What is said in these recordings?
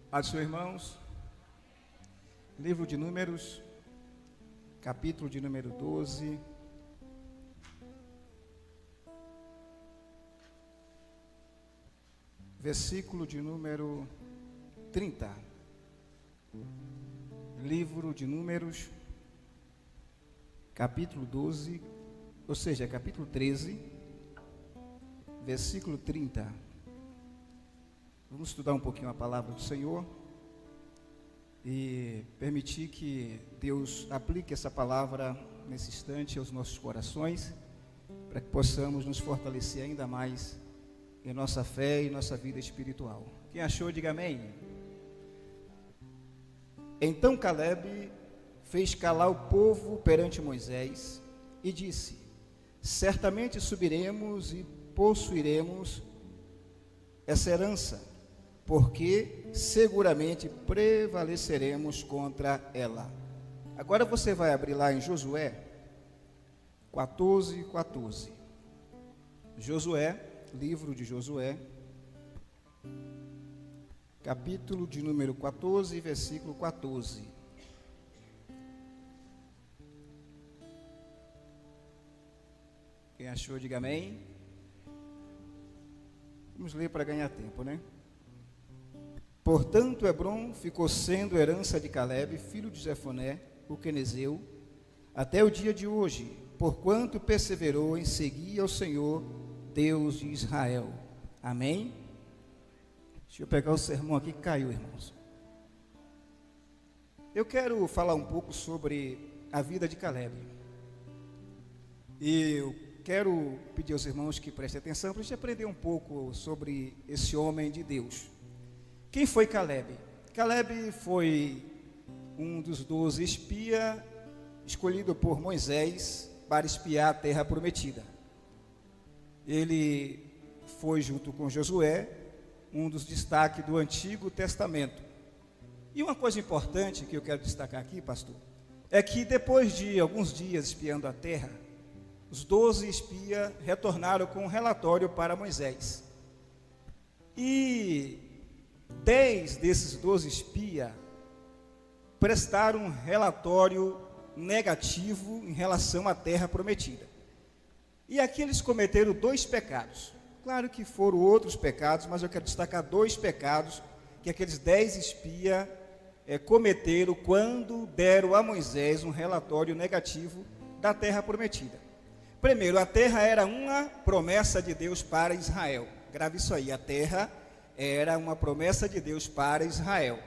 Paz do Senhor, irmãos. Livro de Números, capítulo de número 12. Versículo de número 30. Livro de Números, capítulo 12, ou seja, capítulo 13, versículo 30. Vamos estudar um pouquinho a palavra do Senhor e permitir que Deus aplique essa palavra nesse instante aos nossos corações, para que possamos nos fortalecer ainda mais em nossa fé e nossa vida espiritual. Quem achou, diga amém. Então Caleb fez calar o povo perante Moisés e disse: certamente subiremos e possuiremos essa herança, porque seguramente prevaleceremos contra ela. Agora você vai abrir lá em Josué 14:14. Josué, livro de Josué, capítulo de número 14, versículo 14. Quem achou, diga amém. Vamos ler para ganhar tempo, né? Portanto, Hebrom ficou sendo herança de Caleb, filho de Jefoné, o quenezeu, até o dia de hoje, porquanto perseverou em seguir ao Senhor, Deus de Israel. Amém? Deixa eu pegar o sermão aqui que caiu, irmãos. Eu quero falar um pouco sobre a vida de Caleb. E eu quero pedir aos irmãos que prestem atenção para a gente aprender um pouco sobre esse homem de Deus. Quem foi Caleb? Caleb foi um dos 12 espias escolhido por Moisés para espiar a terra prometida. Ele foi, junto com Josué, um dos destaques do Antigo Testamento. E uma coisa importante que eu quero destacar aqui, pastor, é que depois de alguns dias espiando a terra, os 12 espias retornaram com um relatório para Moisés. E 10 desses 12 espias prestaram um relatório negativo em relação à terra prometida. E aqui eles cometeram 2 pecados. Claro que foram outros pecados, mas eu quero destacar 2 pecados que aqueles 10 espias cometeram quando deram a Moisés um relatório negativo da terra prometida. Primeiro, a terra era uma promessa de Deus para Israel. Grave isso aí, a terra era uma promessa de Deus para Israel.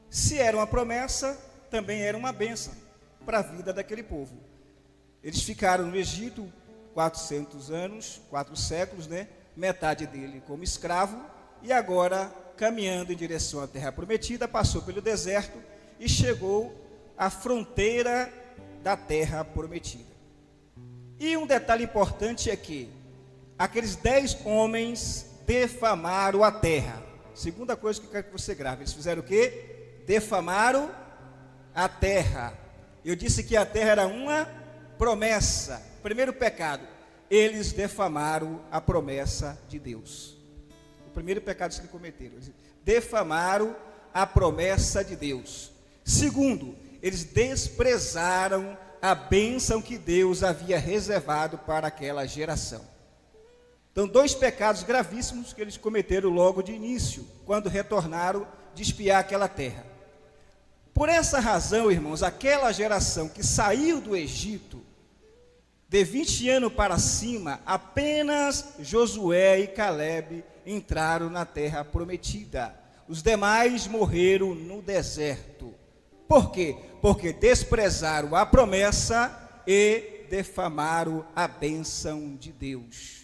Se era uma promessa, também era uma bênção para a vida daquele povo. Eles ficaram no Egito 400 anos, 4 séculos, né? Metade dele como escravo, e agora, caminhando em direção à terra prometida, passou pelo deserto e chegou à fronteira da terra prometida. E um detalhe importante é que aqueles 10 homens defamaram a terra. Segunda coisa que eu quero que você grave, eles fizeram o quê? Defamaram a terra. Eu disse que a terra era uma promessa. Primeiro pecado, eles defamaram a promessa de Deus. O primeiro pecado que cometeram, eles defamaram a promessa de Deus. Segundo, eles desprezaram a bênção que Deus havia reservado para aquela geração. Então, 2 pecados gravíssimos que eles cometeram logo de início, quando retornaram de espiar aquela terra. Por essa razão, irmãos, aquela geração que saiu do Egito, de 20 anos para cima, apenas Josué e Caleb entraram na terra prometida. Os demais morreram no deserto. Por quê? Porque desprezaram a promessa e defamaram a bênção de Deus.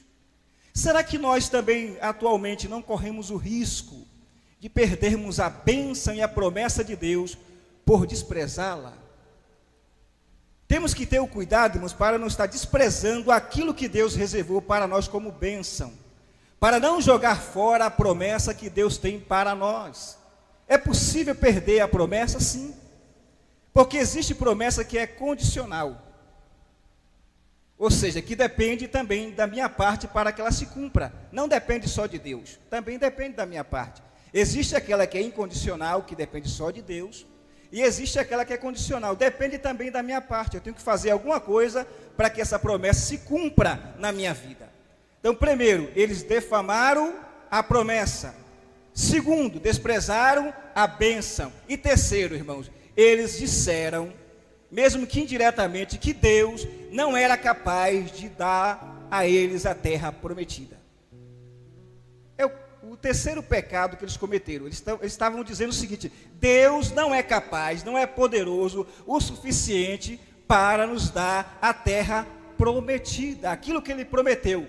Será que nós também atualmente não corremos o risco de perdermos a bênção e a promessa de Deus por desprezá-la? Temos que ter o cuidado, irmãos, para não estar desprezando aquilo que Deus reservou para nós como bênção, para não jogar fora a promessa que Deus tem para nós. É possível perder a promessa? Sim, porque existe promessa que é condicional. Ou seja, que depende também da minha parte para que ela se cumpra. Não depende só de Deus, também depende da minha parte. Existe aquela que é incondicional, que depende só de Deus, e existe aquela que é condicional, depende também da minha parte. Eu tenho que fazer alguma coisa para que essa promessa se cumpra na minha vida. Então, primeiro, eles defamaram a promessa. Segundo, desprezaram a bênção. E terceiro, irmãos, eles disseram, mesmo que indiretamente, que Deus não era capaz de dar a eles a terra prometida. É o terceiro pecado que eles cometeram. Eles estavam dizendo o seguinte: Deus não é capaz, não é poderoso o suficiente para nos dar a terra prometida, aquilo que Ele prometeu.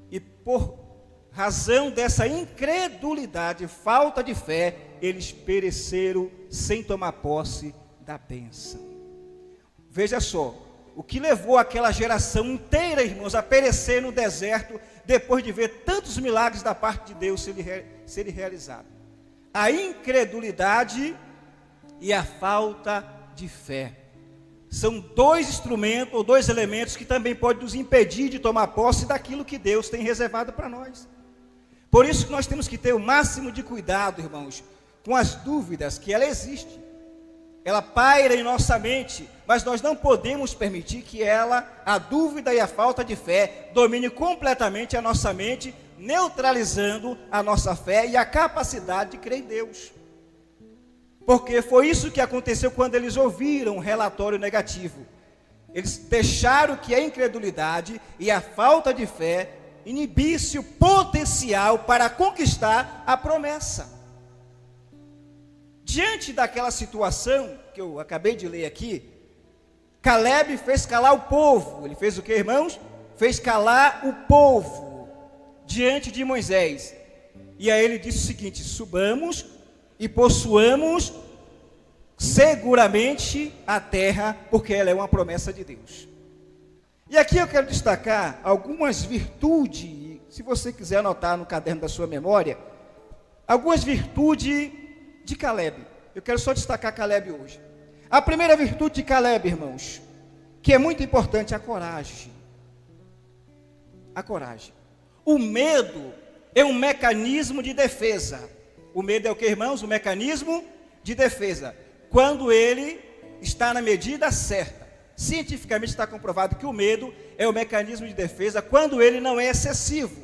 E por razão dessa incredulidade, falta de fé, eles pereceram sem tomar posse da bênção. Veja só, o que levou aquela geração inteira, irmãos, a perecer no deserto, depois de ver tantos milagres da parte de Deus serem realizados: a incredulidade e a falta de fé. São dois instrumentos, ou dois elementos, que também podem nos impedir de tomar posse daquilo que Deus tem reservado para nós. Por isso que nós temos que ter o máximo de cuidado, irmãos, com as dúvidas, que ela existe. Ela paira em nossa mente, mas nós não podemos permitir que a dúvida e a falta de fé, domine completamente a nossa mente, neutralizando a nossa fé e a capacidade de crer em Deus. Porque foi isso que aconteceu quando eles ouviram um relatório negativo. Eles deixaram que a incredulidade e a falta de fé inibisse o potencial para conquistar a promessa. Diante daquela situação que eu acabei de ler aqui, Caleb fez calar o povo. Ele fez o que, irmãos? Fez calar o povo diante de Moisés. E aí ele disse o seguinte: subamos e possuamos seguramente a terra, porque ela é uma promessa de Deus. E aqui eu quero destacar algumas virtudes, se você quiser anotar no caderno da sua memória, algumas virtudes de Caleb. Eu quero só destacar Caleb hoje. A primeira virtude de Caleb, irmãos, que é muito importante, é a coragem. A coragem. O medo é um mecanismo de defesa. O medo é o que, irmãos? O mecanismo de defesa. Quando ele está na medida certa. Cientificamente está comprovado que o medo é o mecanismo de defesa quando ele não é excessivo.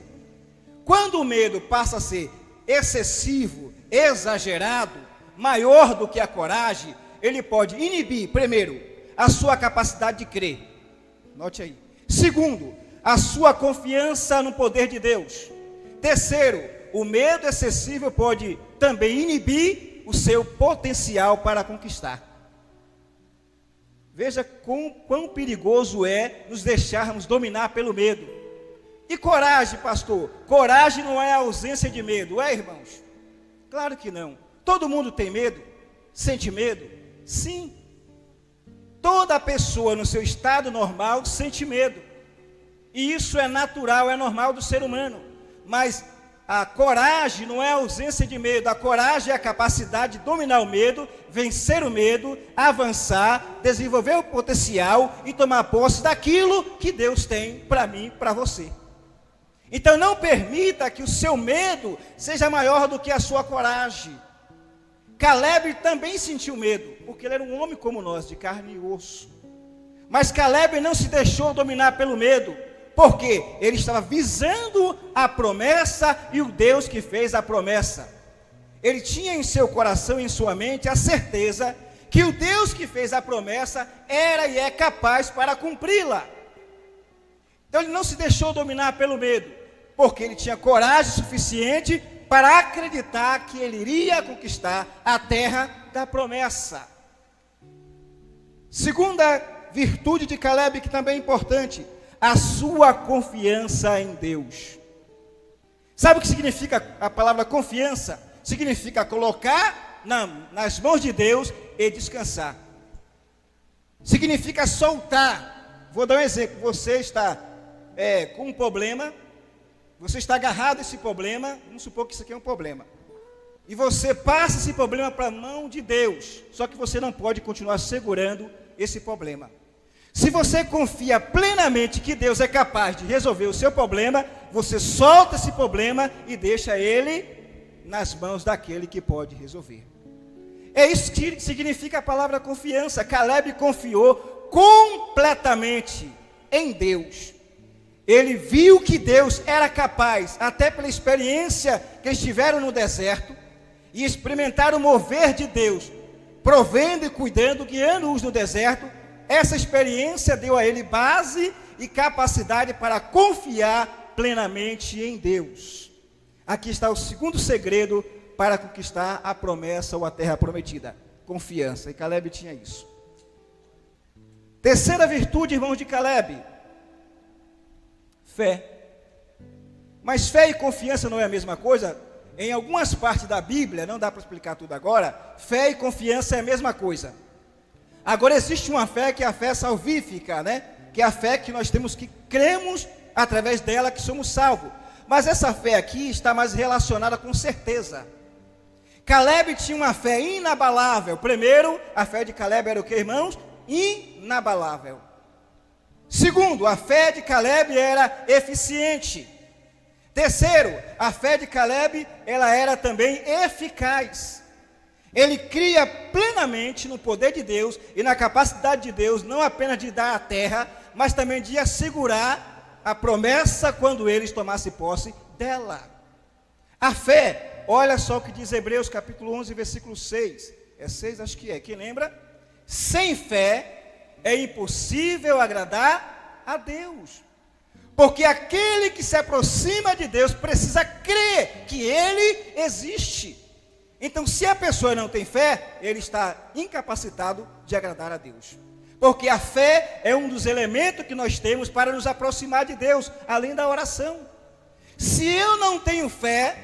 Quando o medo passa a ser excessivo, exagerado, maior do que a coragem, ele pode inibir, primeiro, a sua capacidade de crer. Note aí. Segundo, a sua confiança no poder de Deus. Terceiro, o medo excessivo pode também inibir o seu potencial para conquistar. Veja quão perigoso é nos deixarmos dominar pelo medo. E coragem, pastor? Coragem não é a ausência de medo, é, irmãos? Claro que não. Todo mundo tem medo? Sente medo? Sim. Toda pessoa no seu estado normal sente medo. E isso é natural, é normal do ser humano. Mas a coragem não é a ausência de medo. A coragem é a capacidade de dominar o medo, vencer o medo, avançar, desenvolver o potencial e tomar posse daquilo que Deus tem para mim e para você. Então não permita que o seu medo seja maior do que a sua coragem. Caleb também sentiu medo, porque ele era um homem como nós, de carne e osso. Mas Caleb não se deixou dominar pelo medo, porque ele estava visando a promessa e o Deus que fez a promessa. Ele tinha em seu coração e em sua mente a certeza que o Deus que fez a promessa era e é capaz para cumpri-la. Então ele não se deixou dominar pelo medo, porque ele tinha coragem suficiente para acreditar que ele iria conquistar a terra da promessa. Segunda virtude de Caleb, que também é importante, a sua confiança em Deus. Sabe o que significa a palavra confiança? Significa colocar nas mãos de Deus e descansar. Significa soltar. Vou dar um exemplo. Você está com um problema, você está agarrado a esse problema, vamos supor que isso aqui é um problema. E você passa esse problema para a mão de Deus, só que você não pode continuar segurando esse problema. Se você confia plenamente que Deus é capaz de resolver o seu problema, você solta esse problema e deixa ele nas mãos daquele que pode resolver. É isso que significa a palavra confiança. Caleb confiou completamente em Deus. Ele viu que Deus era capaz, até pela experiência que eles tiveram no deserto, e experimentaram o mover de Deus, provendo e cuidando, guiando-os no deserto. Essa experiência deu a ele base e capacidade para confiar plenamente em Deus. Aqui está o segundo segredo para conquistar a promessa ou a terra prometida: confiança. E Caleb tinha isso. Terceira virtude, irmãos, de Caleb: fé. Mas fé e confiança não é a mesma coisa? Em algumas partes da Bíblia, não dá para explicar tudo agora, fé e confiança é a mesma coisa. Agora existe uma fé que é a fé salvífica, né? Que é a fé que nós temos, que cremos através dela que somos salvos. Mas essa fé aqui está mais relacionada com certeza. Caleb tinha uma fé inabalável. Primeiro, a fé de Caleb era o que, irmãos? Inabalável. Segundo, a fé de Caleb era eficiente. Terceiro, a fé de Caleb, ela era também eficaz. Ele cria plenamente no poder de Deus e na capacidade de Deus, não apenas de dar a terra, mas também de assegurar a promessa quando eles tomassem posse dela. A fé, olha só o que diz Hebreus capítulo 11, versículo 6. É 6, acho que é. Quem lembra? Sem fé é impossível agradar a Deus. Porque aquele que se aproxima de Deus precisa crer que Ele existe. Então, se a pessoa não tem fé, ele está incapacitado de agradar a Deus. Porque a fé é um dos elementos que nós temos para nos aproximar de Deus, além da oração. Se eu não tenho fé,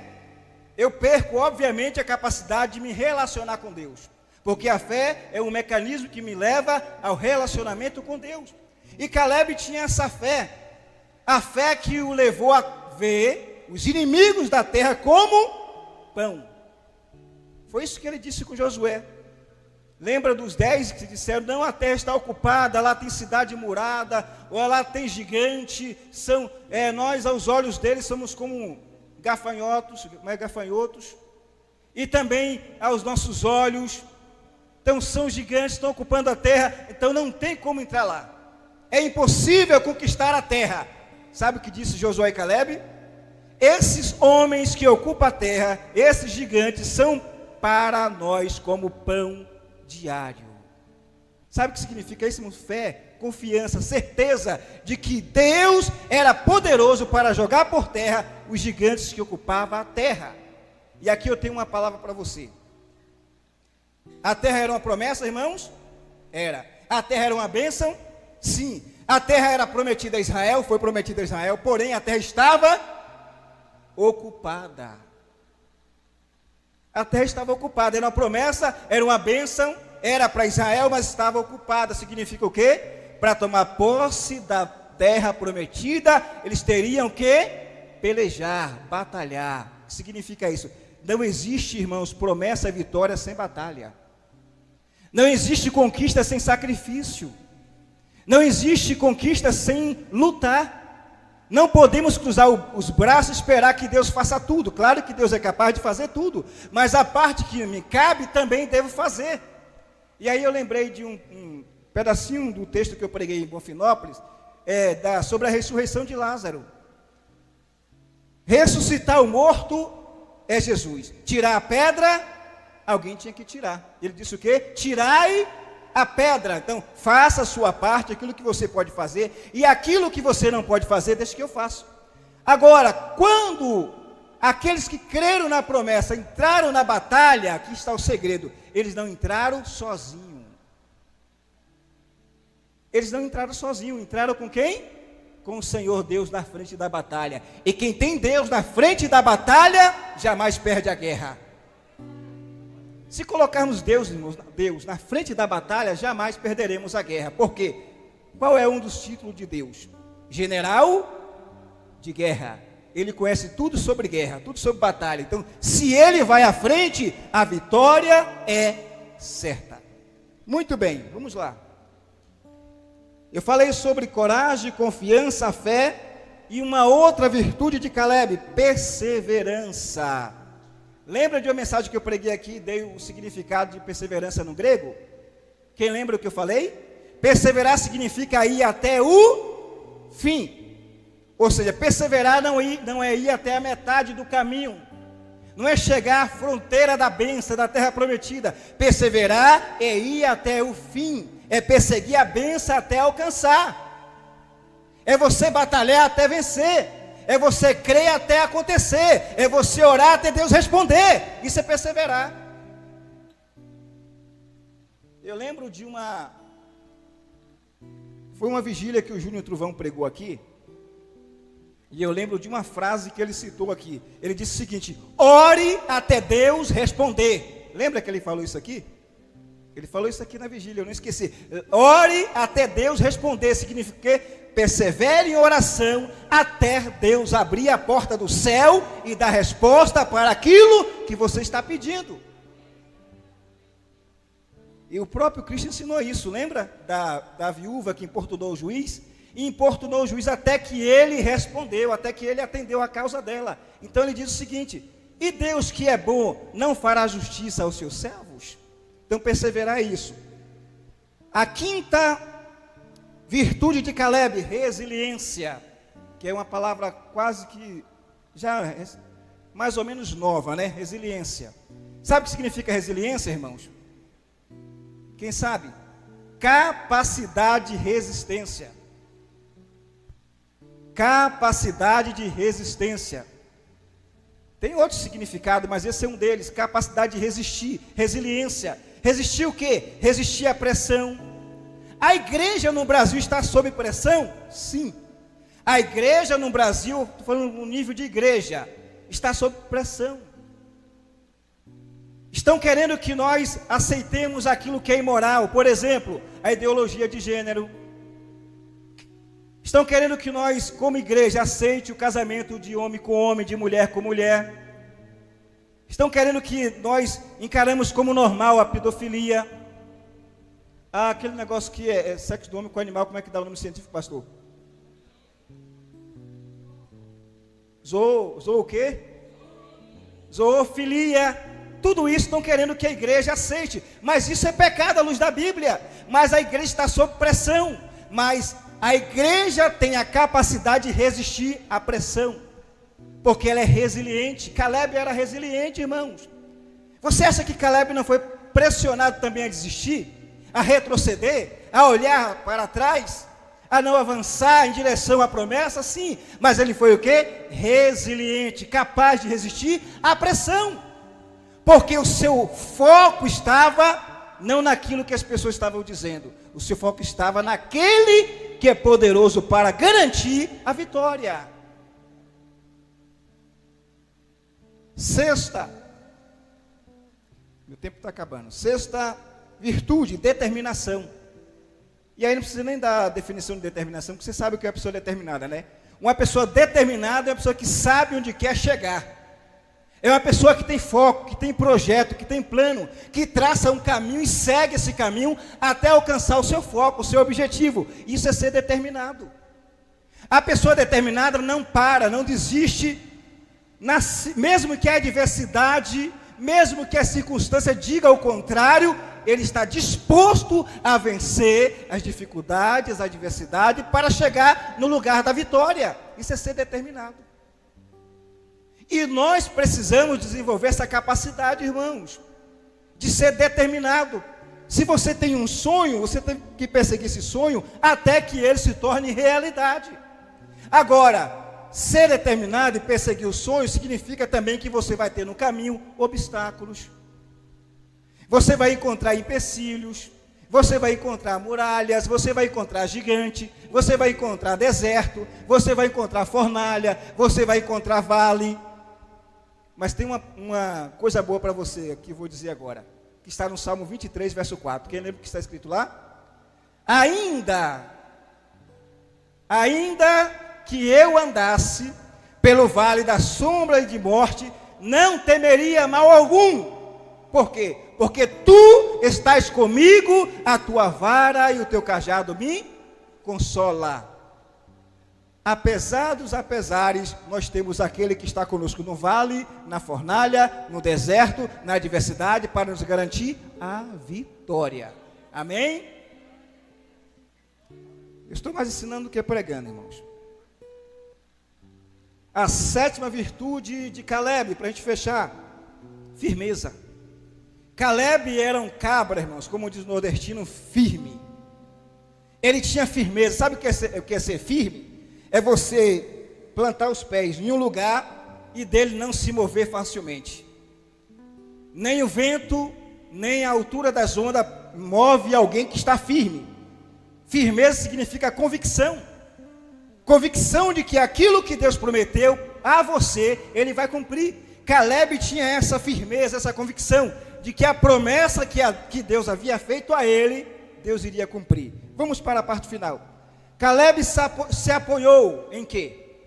eu perco, obviamente, a capacidade de me relacionar com Deus. Porque a fé é um mecanismo que me leva ao relacionamento com Deus. E Caleb tinha essa fé. A fé que o levou a ver os inimigos da terra como pão. Foi isso que ele disse com Josué. Lembra dos 10 que disseram: não, a terra está ocupada, lá tem cidade murada, ou lá tem gigante. Nós aos olhos deles somos como gafanhotos, e também aos nossos olhos. Então são gigantes, estão ocupando a terra, então não tem como entrar lá. É impossível conquistar a terra. Sabe o que disse Josué e Caleb? Esses homens que ocupam a terra, esses gigantes, são para nós como pão diário. Sabe o que significa isso, irmãos? Fé, confiança, certeza de que Deus era poderoso para jogar por terra os gigantes que ocupavam a terra. E aqui eu tenho uma palavra para você. A terra era uma promessa, irmãos? Era. A terra era uma bênção? Sim. A terra era prometida a Israel, foi prometida a Israel, porém a terra estava ocupada. A terra estava ocupada, era uma promessa, era uma bênção, era para Israel, mas estava ocupada. Significa o quê? Para tomar posse da terra prometida, eles teriam que pelejar, batalhar. O que significa isso? Não existe, irmãos, promessa e vitória sem batalha. Não existe conquista sem sacrifício. Não existe conquista sem lutar. Não podemos cruzar os braços e esperar que Deus faça tudo. Claro que Deus é capaz de fazer tudo, mas a parte que me cabe também devo fazer. E aí eu lembrei de um pedacinho do texto que eu preguei em Bonfinópolis, sobre a ressurreição de Lázaro. Ressuscitar o morto é Jesus. Tirar a pedra, alguém tinha que tirar. Ele disse o quê? Tirai a pedra. Então, faça a sua parte, aquilo que você pode fazer, e aquilo que você não pode fazer, deixa que eu faço. Agora, quando aqueles que creram na promessa entraram na batalha, aqui está o segredo, eles não entraram sozinhos. Eles não entraram sozinhos, entraram com quem? Com o Senhor Deus na frente da batalha. E quem tem Deus na frente da batalha, jamais perde a guerra. Se colocarmos Deus na frente da batalha, jamais perderemos a guerra. Por quê? Qual é um dos títulos de Deus? General de guerra. Ele conhece tudo sobre guerra, tudo sobre batalha. Então, se ele vai à frente, a vitória é certa. Muito bem, vamos lá. Eu falei sobre coragem, confiança, fé e uma outra virtude de Caleb: perseverança. Lembra de uma mensagem que eu preguei aqui, dei o significado de perseverança no grego? Quem lembra o que eu falei? Perseverar significa ir até o fim. Ou seja, perseverar não é ir até a metade do caminho. Não é chegar à fronteira da bênção, da terra prometida. Perseverar é ir até o fim. É perseguir a bênção até alcançar. É você batalhar até vencer. É você crer até acontecer. É você orar até Deus responder. Isso é perseverar. Eu lembro de foi uma vigília que o Júnior Truvão pregou aqui. E eu lembro de uma frase que ele citou aqui. Ele disse o seguinte: ore até Deus responder. Lembra que ele falou isso aqui? Ele falou isso aqui na vigília, eu não esqueci. Ore até Deus responder. Significa que persevere em oração até Deus abrir a porta do céu e dar resposta para aquilo que você está pedindo. E o próprio Cristo ensinou isso. Lembra da viúva que importunou o juiz? E importunou o juiz até que ele respondeu, até que ele atendeu a causa dela. Então ele diz o seguinte: e Deus que é bom não fará justiça aos seus servos? Então perseverar é isso. A quinta virtude de Caleb, resiliência, que é uma palavra quase que já mais ou menos nova, né? Resiliência. Sabe o que significa resiliência, irmãos? Quem sabe? Capacidade de resistência. Capacidade de resistência. Tem outro significado, mas esse é um deles. Capacidade de resistir, resiliência. Resistir o quê? Resistir à pressão. A igreja no Brasil está sob pressão? Sim. A igreja no Brasil, estou falando no nível de igreja, está sob pressão. Estão querendo que nós aceitemos aquilo que é imoral. Por exemplo, a ideologia de gênero. Estão querendo que nós, como igreja, aceite o casamento de homem com homem, de mulher com mulher. Estão querendo que nós encaramos como normal a pedofilia. Aquele negócio que é sexo do homem com animal, como é que dá o nome científico, pastor? O quê? Zoofilia. Tudo isso estão querendo que a igreja aceite. Mas isso é pecado à luz da Bíblia. Mas a igreja está sob pressão. Mas a igreja tem a capacidade de resistir à pressão, porque ela é resiliente. Caleb era resiliente, irmãos. Você acha que Caleb não foi pressionado também a desistir, a retroceder, a olhar para trás, a não avançar em direção à promessa? Sim, mas ele foi o quê? Resiliente, capaz de resistir à pressão, porque o seu foco estava não naquilo que as pessoas estavam dizendo, o seu foco estava naquele que é poderoso para garantir a vitória. Sexta, meu tempo está acabando. Sexta virtude, determinação. E aí não precisa nem dar a definição de determinação, porque você sabe o que é uma pessoa determinada, né? Uma pessoa determinada é uma pessoa que sabe onde quer chegar. É uma pessoa que tem foco, que tem projeto, que tem plano, que traça um caminho e segue esse caminho até alcançar o seu foco, o seu objetivo. Isso é ser determinado. A pessoa determinada não para, não desiste, mesmo que a adversidade, mesmo que a circunstância diga o contrário, ele está disposto a vencer as dificuldades, a adversidade, para chegar no lugar da vitória. Isso é ser determinado. E nós precisamos desenvolver essa capacidade, irmãos, de ser determinado. Se você tem um sonho, você tem que perseguir esse sonho até que ele se torne realidade. Agora, ser determinado e perseguir o sonho significa também que você vai ter no caminho obstáculos. Você vai encontrar empecilhos, você vai encontrar muralhas, você vai encontrar gigante, você vai encontrar deserto, você vai encontrar fornalha, você vai encontrar vale. Mas tem uma coisa boa para você, que eu vou dizer agora, que está no Salmo 23, verso 4. Quem lembra o que está escrito lá? Ainda que eu andasse pelo vale da sombra de morte, não temeria mal algum. Por quê? Porque tu estás comigo, a tua vara e o teu cajado me consola. apesar dos apesares, nós temos aquele que está conosco no vale, na fornalha, no deserto, na adversidade, para nos garantir a vitória. Amém? Eu estou mais ensinando do que pregando, irmãos. A sétima virtude de Caleb, para a gente fechar: firmeza. Caleb era um cabra, irmãos, como diz o nordestino, firme. Ele tinha firmeza. Sabe o que é ser firme? É você plantar os pés em um lugar e dele não se mover facilmente. Nem o vento, nem a altura das ondas move alguém que está firme. Firmeza significa convicção. Convicção de que aquilo que Deus prometeu a você, Ele vai cumprir. Caleb tinha essa firmeza, essa convicção de que a promessa que Deus havia feito a ele, Deus iria cumprir. Vamos para a parte final. Caleb se apoiou em quê?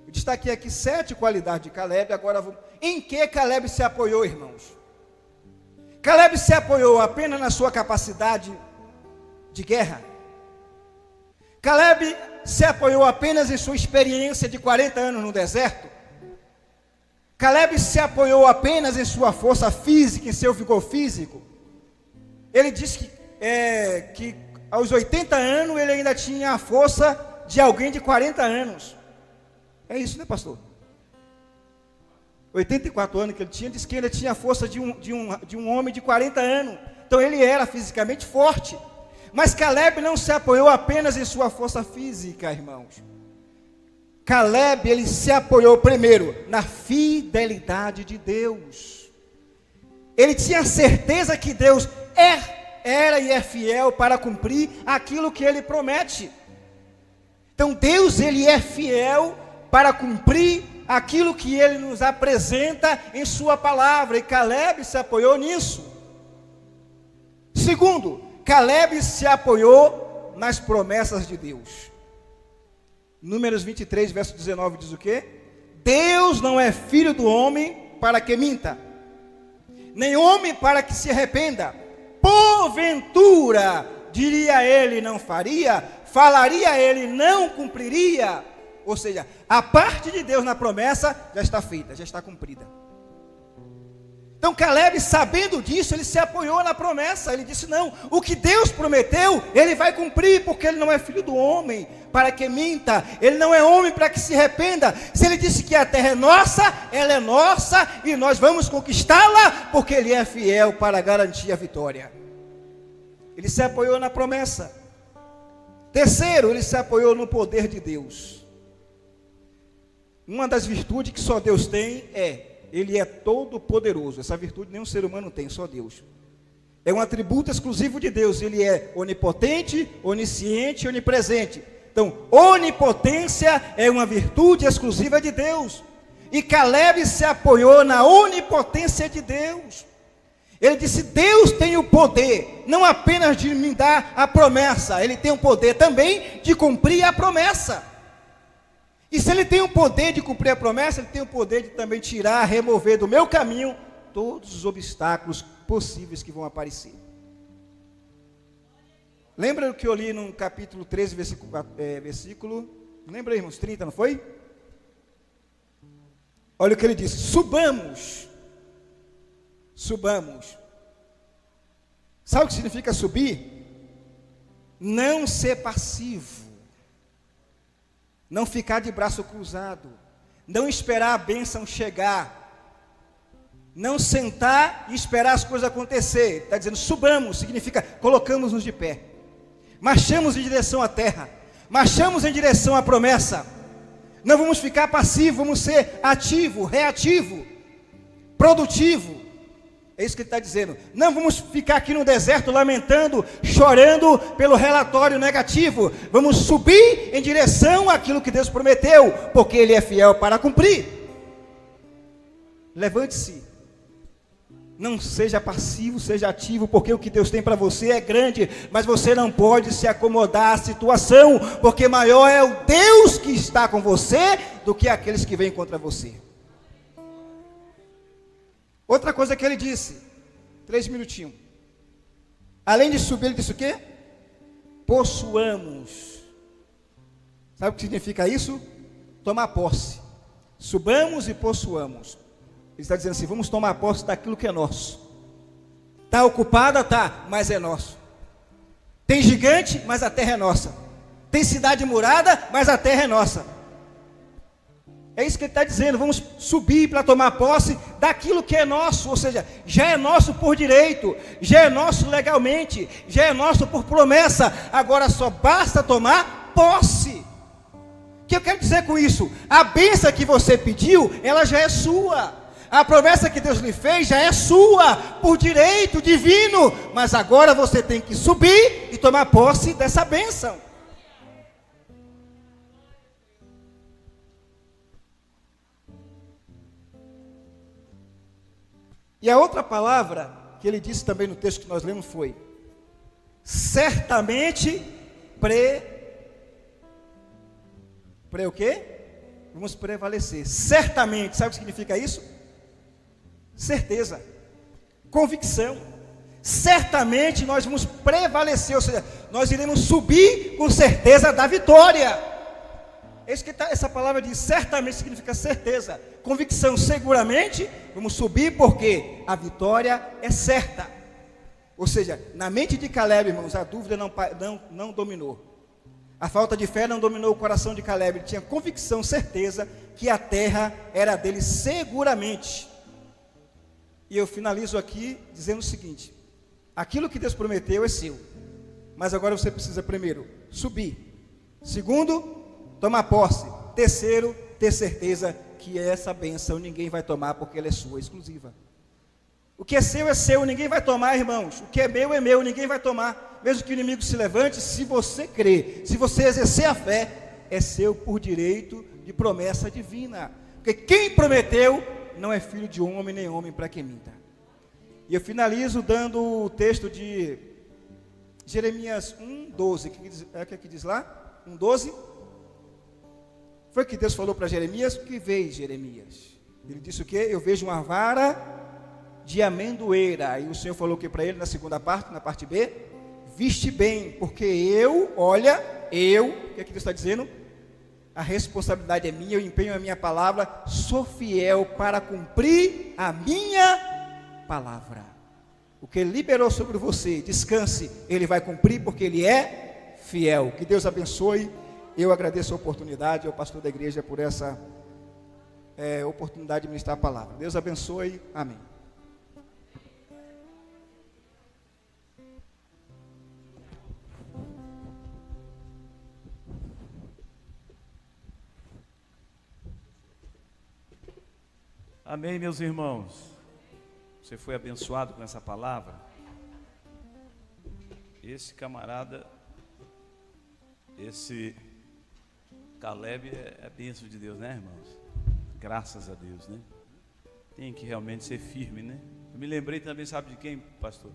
Eu destaquei aqui 7 qualidades de Caleb, agora vamos... Em que Caleb se apoiou, irmãos? Caleb se apoiou apenas na sua capacidade de guerra? Caleb se apoiou apenas em sua experiência de 40 anos no deserto? Caleb se apoiou apenas em sua força física, em seu vigor físico? Ele disse que aos 80 anos ele ainda tinha a força de alguém de 40 anos. É isso, né, pastor? 84 anos que ele tinha, disse que ele tinha a força de um homem de 40 anos. Então ele era fisicamente forte. Mas Caleb não se apoiou apenas em sua força física, irmãos. Caleb, ele se apoiou primeiro na fidelidade de Deus. Ele tinha certeza que Deus era e é fiel para cumprir aquilo que Ele promete. Então Deus, Ele é fiel para cumprir aquilo que Ele nos apresenta em sua palavra. E Caleb se apoiou nisso. Segundo, Caleb se apoiou nas promessas de Deus. Números 23, verso 19 diz o quê? Deus não é filho do homem para que minta, nem homem para que se arrependa. Porventura, diria ele, não faria, falaria ele, não cumpriria. Ou seja, a parte de Deus na promessa já está feita, já está cumprida. Então Caleb, sabendo disso, ele se apoiou na promessa. Ele disse, não, o que Deus prometeu, Ele vai cumprir, porque Ele não é filho do homem para que minta, Ele não é homem para que se arrependa. Se Ele disse que a terra é nossa, ela é nossa, e nós vamos conquistá-la, porque Ele é fiel para garantir a vitória. Ele se apoiou na promessa. Terceiro, ele se apoiou no poder de Deus. Uma das virtudes que só Deus tem Ele é todo poderoso. Essa virtude nenhum ser humano tem, só Deus. É um atributo exclusivo de Deus. Ele é onipotente, onisciente e onipresente. Então, onipotência é uma virtude exclusiva de Deus. E Caleb se apoiou na onipotência de Deus. Ele disse, Deus tem o poder, não apenas de me dar a promessa, Ele tem o poder também de cumprir a promessa. E se Ele tem o poder de cumprir a promessa, Ele tem o poder de também tirar, remover do meu caminho todos os obstáculos possíveis que vão aparecer. Lembra o que eu li no capítulo 13, versículo, lembra, irmãos, 30, não foi? Olha o que ele disse, subamos. Sabe o que significa subir? Não ser passivo. Não ficar de braço cruzado, não esperar a bênção chegar, não sentar e esperar as coisas acontecer. Está dizendo, subamos, significa colocamos-nos de pé, marchamos em direção à terra, marchamos em direção à promessa. Não vamos ficar passivos, vamos ser ativo, reativo, produtivo. É isso que ele está dizendo. Não vamos ficar aqui no deserto lamentando, chorando pelo relatório negativo. Vamos subir em direção àquilo que Deus prometeu, porque Ele é fiel para cumprir. Levante-se. Não seja passivo, seja ativo, porque o que Deus tem para você é grande, mas você não pode se acomodar à situação, porque maior é o Deus que está com você do que aqueles que vêm contra você. Outra coisa que ele disse, 3 minutinhos. Além de subir, ele disse o quê? Possuamos. Sabe o que significa isso? Tomar posse. Subamos e possuamos. Ele está dizendo assim, vamos tomar posse daquilo que é nosso. Está ocupada? Tá, mas é nosso. Tem gigante, mas a terra é nossa. Tem cidade murada, mas a terra é nossa. É isso que ele está dizendo, vamos subir para tomar posse daquilo que é nosso, ou seja, já é nosso por direito, já é nosso legalmente, já é nosso por promessa, agora só basta tomar posse. O que eu quero dizer com isso? A bênção que você pediu, ela já é sua. A promessa que Deus lhe fez já é sua, por direito divino, mas agora você tem que subir e tomar posse dessa bênção. E a outra palavra que ele disse também no texto que nós lemos foi: certamente o quê? Vamos prevalecer. Certamente, sabe o que significa isso? Certeza, convicção. Certamente nós vamos prevalecer, ou seja, nós iremos subir com certeza da vitória. É isso que essa palavra diz, certamente significa certeza, convicção, seguramente, vamos subir porque a vitória é certa. Ou seja, na mente de Caleb, irmãos, a dúvida não dominou. A falta de fé não dominou o coração de Caleb, ele tinha convicção, certeza, que a terra era dele seguramente. E eu finalizo aqui dizendo o seguinte, aquilo que Deus prometeu é seu, mas agora você precisa primeiro, subir. Segundo, tomar posse. Terceiro, ter certeza que essa bênção ninguém vai tomar porque ela é sua, exclusiva. O que é seu, ninguém vai tomar, irmãos. O que é meu, ninguém vai tomar. Mesmo que o inimigo se levante, se você crer, se você exercer a fé, é seu por direito de promessa divina. Porque quem prometeu não é filho de homem, nem homem para que minta. E eu finalizo dando o texto de Jeremias 1:12. O que diz lá? 1:12. Foi que Deus falou para Jeremias, o que vês, Jeremias? Ele disse o quê? Eu vejo uma vara de amendoeira. E o Senhor falou o que para ele na segunda parte, na parte B? Viste bem, porque o que Deus está dizendo? A responsabilidade é minha, eu empenho a minha palavra, sou fiel para cumprir a minha palavra. O que Ele liberou sobre você, descanse, Ele vai cumprir porque Ele é fiel. Que Deus abençoe. Eu agradeço a oportunidade ao pastor da igreja por essa oportunidade de ministrar a palavra. Deus abençoe. Amém. Amém, meus irmãos. Você foi abençoado com essa palavra? Esse camarada, esse Caleb é bênção de Deus, né, irmãos? Graças a Deus, né? Tem que realmente ser firme, né? Eu me lembrei também, sabe de quem, pastor?